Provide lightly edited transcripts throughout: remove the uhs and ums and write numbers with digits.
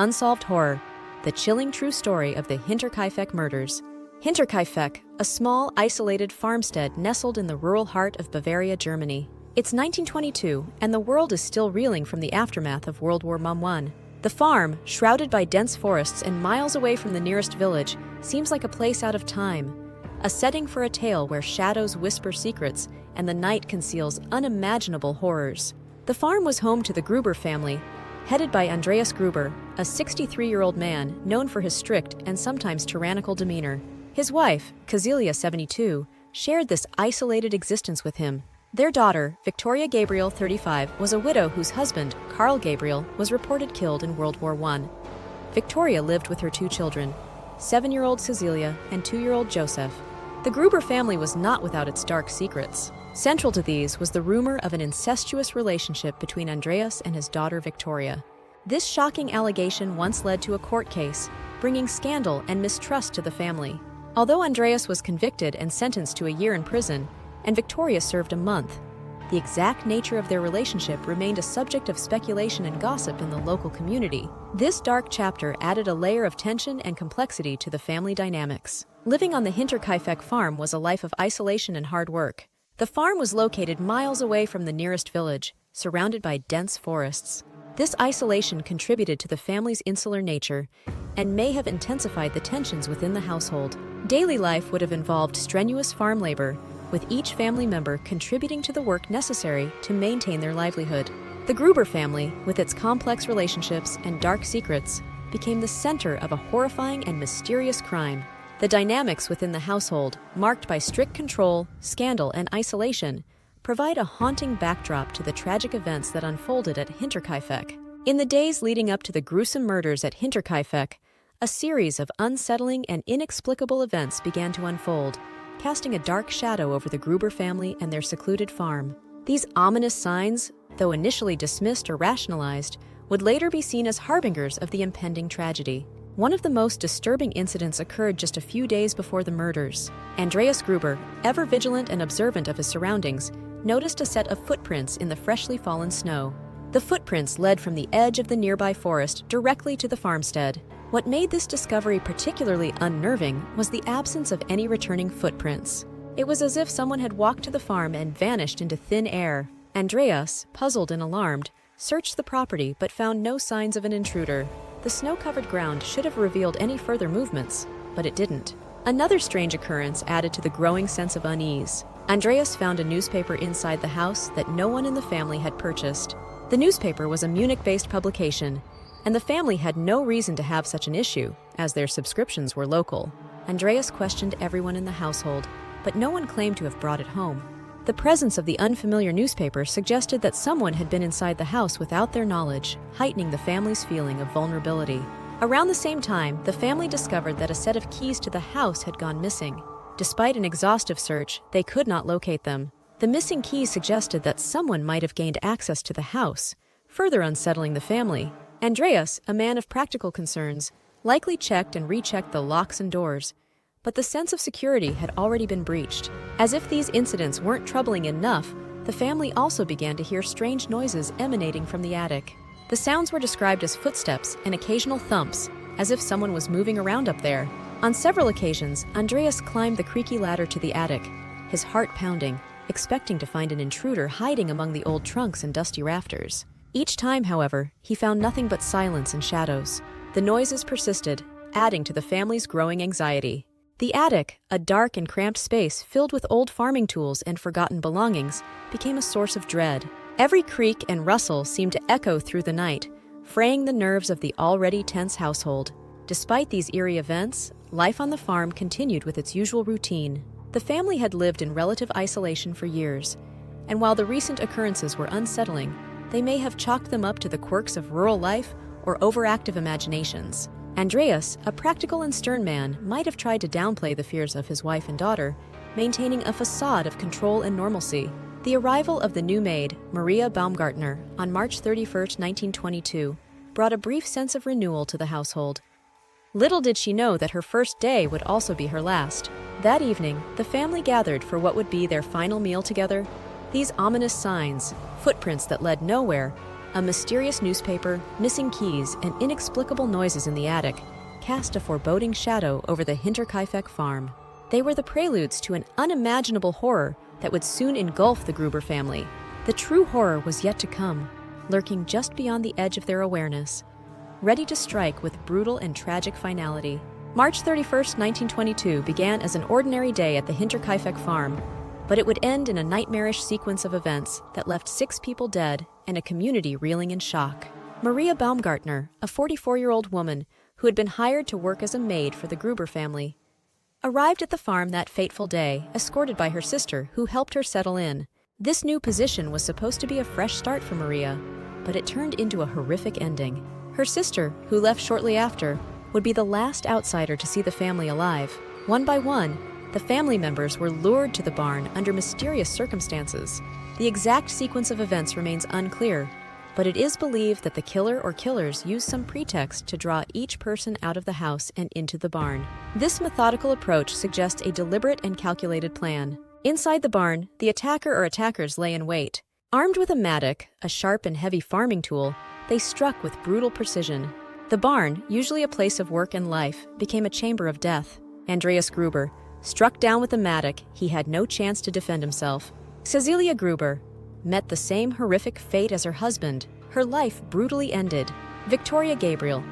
Unsolved Horror, the chilling true story of the Hinterkaifeck murders. Hinterkaifeck, a small, isolated farmstead nestled in the rural heart of Bavaria, Germany. It's 1922, and the world is still reeling from the aftermath of World War I. The farm, shrouded by dense forests and miles away from the nearest village, seems like a place out of time. A setting for a tale where shadows whisper secrets and the night conceals unimaginable horrors. The farm was home to the Gruber family, headed by Andreas Gruber, a 63-year-old man known for his strict and sometimes tyrannical demeanor. His wife, Kazelia, 72, shared this isolated existence with him. Their daughter, Victoria Gabriel, 35, was a widow whose husband, Karl Gabriel, was reported killed in World War I. Victoria lived with her two children, 7-year-old Cecilia and 2-year-old Joseph. The Gruber family was not without its dark secrets. Central to these was the rumor of an incestuous relationship between Andreas and his daughter Victoria. This shocking allegation once led to a court case, bringing scandal and mistrust to the family. Although Andreas was convicted and sentenced to a year in prison, and Victoria served a month, the exact nature of their relationship remained a subject of speculation and gossip in the local community. This dark chapter added a layer of tension and complexity to the family dynamics. Living on the Hinterkaifeck farm was a life of isolation and hard work. The farm was located miles away from the nearest village, surrounded by dense forests. This isolation contributed to the family's insular nature and may have intensified the tensions within the household. Daily life would have involved strenuous farm labor, with each family member contributing to the work necessary to maintain their livelihood. The Gruber family, with its complex relationships and dark secrets, became the center of a horrifying and mysterious crime. The dynamics within the household, marked by strict control, scandal, and isolation, provide a haunting backdrop to the tragic events that unfolded at Hinterkaifeck. In the days leading up to the gruesome murders at Hinterkaifeck, a series of unsettling and inexplicable events began to unfold, casting a dark shadow over the Gruber family and their secluded farm. These ominous signs, though initially dismissed or rationalized, would later be seen as harbingers of the impending tragedy. One of the most disturbing incidents occurred just a few days before the murders. Andreas Gruber, ever vigilant and observant of his surroundings, noticed a set of footprints in the freshly fallen snow. The footprints led from the edge of the nearby forest directly to the farmstead. What made this discovery particularly unnerving was the absence of any returning footprints. It was as if someone had walked to the farm and vanished into thin air. Andreas, puzzled and alarmed, searched the property but found no signs of an intruder. The snow-covered ground should have revealed any further movements, but it didn't. Another strange occurrence added to the growing sense of unease. Andreas found a newspaper inside the house that no one in the family had purchased. The newspaper was a Munich-based publication, and the family had no reason to have such an issue, as their subscriptions were local. Andreas questioned everyone in the household, but no one claimed to have brought it home. The presence of the unfamiliar newspaper suggested that someone had been inside the house without their knowledge, heightening the family's feeling of vulnerability. Around the same time, the family discovered that a set of keys to the house had gone missing. Despite an exhaustive search, they could not locate them. The missing keys suggested that someone might have gained access to the house, further unsettling the family. Andreas, a man of practical concerns, likely checked and rechecked the locks and doors, but the sense of security had already been breached. As if these incidents weren't troubling enough, the family also began to hear strange noises emanating from the attic. The sounds were described as footsteps and occasional thumps, as if someone was moving around up there. On several occasions, Andreas climbed the creaky ladder to the attic, his heart pounding, expecting to find an intruder hiding among the old trunks and dusty rafters. Each time, however, he found nothing but silence and shadows. The noises persisted, adding to the family's growing anxiety. The attic, a dark and cramped space filled with old farming tools and forgotten belongings, became a source of dread. Every creak and rustle seemed to echo through the night, fraying the nerves of the already tense household. Despite these eerie events, life on the farm continued with its usual routine. The family had lived in relative isolation for years, and while the recent occurrences were unsettling, they may have chalked them up to the quirks of rural life or overactive imaginations. Andreas, a practical and stern man, might have tried to downplay the fears of his wife and daughter, maintaining a facade of control and normalcy. The arrival of the new maid, Maria Baumgartner, on March 31, 1922, brought a brief sense of renewal to the household. Little did she know that her first day would also be her last. That evening, the family gathered for what would be their final meal together. These ominous signs, footprints that led nowhere, A mysterious newspaper, missing keys, and inexplicable noises in the attic cast a foreboding shadow over the Hinterkaifeck farm. They were the preludes to an unimaginable horror that would soon engulf the Gruber family. The true horror was yet to come, lurking just beyond the edge of their awareness, ready to strike with brutal and tragic finality. March 31st, 1922 began as an ordinary day at the Hinterkaifeck farm, but it would end in a nightmarish sequence of events that left 6 people dead and a community reeling in shock. Maria Baumgartner, a 44-year-old woman who had been hired to work as a maid for the Gruber family, arrived at the farm that fateful day, escorted by her sister, who helped her settle in. This new position was supposed to be a fresh start for Maria, but it turned into a horrific ending. Her sister, who left shortly after, would be the last outsider to see the family alive. One by one, the family members were lured to the barn under mysterious circumstances. The exact sequence of events remains unclear, but it is believed that the killer or killers used some pretext to draw each person out of the house and into the barn. This methodical approach suggests a deliberate and calculated plan. Inside the barn, the attacker or attackers lay in wait. Armed with a mattock, a sharp and heavy farming tool, they struck with brutal precision. The barn, usually a place of work and life, became a chamber of death. Andreas Gruber, struck down with a mattock, he had no chance to defend himself. Cecilia Gruber met the same horrific fate as her husband. Her life brutally ended. Victoria Gabriel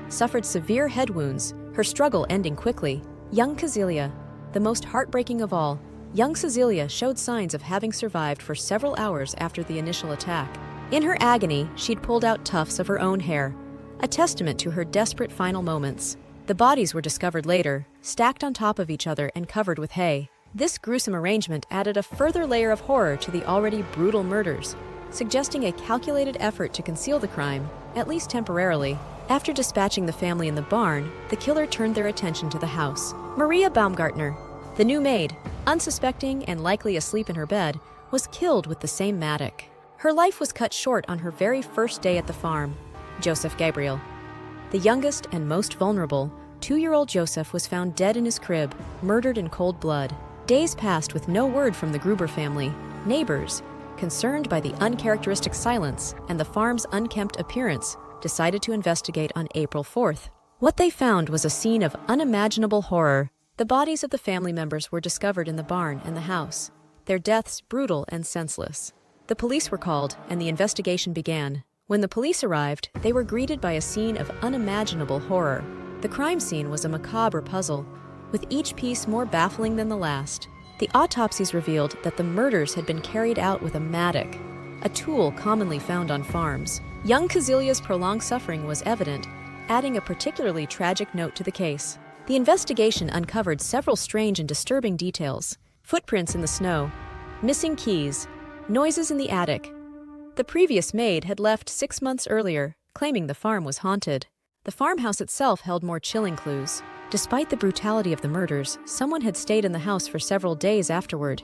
suffered severe head wounds, her struggle ending quickly. Young Cecilia, the most heartbreaking of all, young Cecilia showed signs of having survived for several hours after the initial attack. In her agony, she'd pulled out tufts of her own hair, a testament to her desperate final moments. The bodies were discovered later, stacked on top of each other and covered with hay. This gruesome arrangement added a further layer of horror to the already brutal murders, suggesting a calculated effort to conceal the crime, at least temporarily. After dispatching the family in the barn, the killer turned their attention to the house. Maria Baumgartner, the new maid, unsuspecting and likely asleep in her bed, was killed with the same mattock. Her life was cut short on her very first day at the farm. Joseph Gabriel, the youngest and most vulnerable, 2-year-old Joseph was found dead in his crib, murdered in cold blood. Days passed with no word from the Gruber family. Neighbors, concerned by the uncharacteristic silence and the farm's unkempt appearance, decided to investigate on April 4th. What they found was a scene of unimaginable horror. The bodies of the family members were discovered in the barn and the house, their deaths brutal and senseless. The police were called, and the investigation began. When the police arrived, they were greeted by a scene of unimaginable horror. The crime scene was a macabre puzzle, with each piece more baffling than the last. The autopsies revealed that the murders had been carried out with a mattock, a tool commonly found on farms. Young Cecilia's prolonged suffering was evident, adding a particularly tragic note to the case. The investigation uncovered several strange and disturbing details: footprints in the snow, missing keys, noises in the attic. The previous maid had left 6 months earlier, claiming the farm was haunted. The farmhouse itself held more chilling clues. Despite the brutality of the murders, someone had stayed in the house for several days afterward.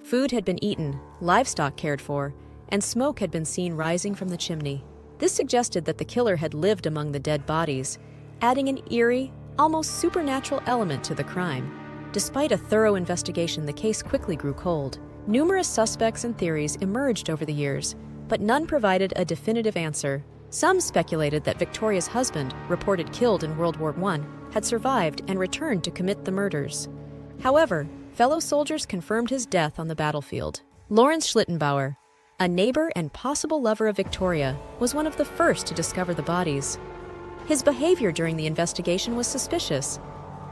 Food had been eaten, livestock cared for, and smoke had been seen rising from the chimney. This suggested that the killer had lived among the dead bodies, adding an eerie, almost supernatural element to the crime. Despite a thorough investigation, the case quickly grew cold. Numerous suspects and theories emerged over the years, but none provided a definitive answer. Some speculated that Victoria's husband, reported killed in World War I, had survived and returned to commit the murders. However, fellow soldiers confirmed his death on the battlefield. Lawrence Schlittenbauer, a neighbor and possible lover of Victoria, was one of the first to discover the bodies. His behavior during the investigation was suspicious.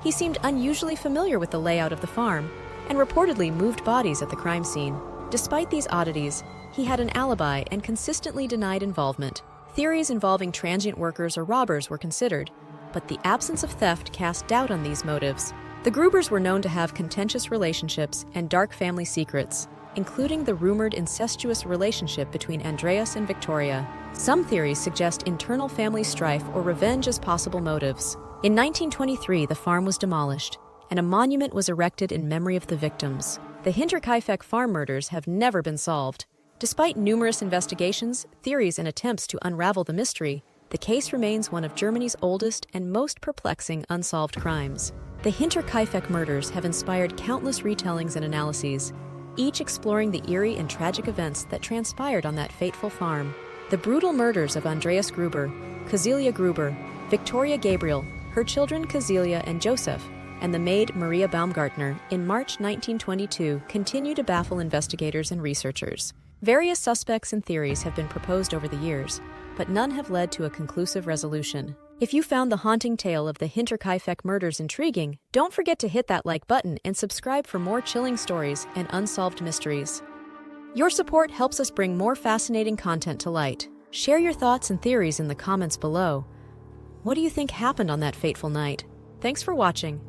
He seemed unusually familiar with the layout of the farm and reportedly moved bodies at the crime scene. Despite these oddities, he had an alibi and consistently denied involvement. Theories involving transient workers or robbers were considered, but the absence of theft cast doubt on these motives. The Grubers were known to have contentious relationships and dark family secrets, including the rumored incestuous relationship between Andreas and Victoria. Some theories suggest internal family strife or revenge as possible motives. In 1923, the farm was demolished, and a monument was erected in memory of the victims. The Hinterkaifeck farm murders have never been solved. Despite numerous investigations, theories, and attempts to unravel the mystery, the case remains one of Germany's oldest and most perplexing unsolved crimes. The Hinterkaifeck murders have inspired countless retellings and analyses, each exploring the eerie and tragic events that transpired on that fateful farm. The brutal murders of Andreas Gruber, Cecilia Gruber, Victoria Gabriel, her children Cecilia and Joseph, and the maid Maria Baumgartner in March 1922 continue to baffle investigators and researchers. Various suspects and theories have been proposed over the years, but none have led to a conclusive resolution. If you found the haunting tale of the Hinterkaifeck murders intriguing, don't forget to hit that like button and subscribe for more chilling stories and unsolved mysteries. Your support helps us bring more fascinating content to light. Share your thoughts and theories in the comments below. What do you think happened on that fateful night? Thanks for watching.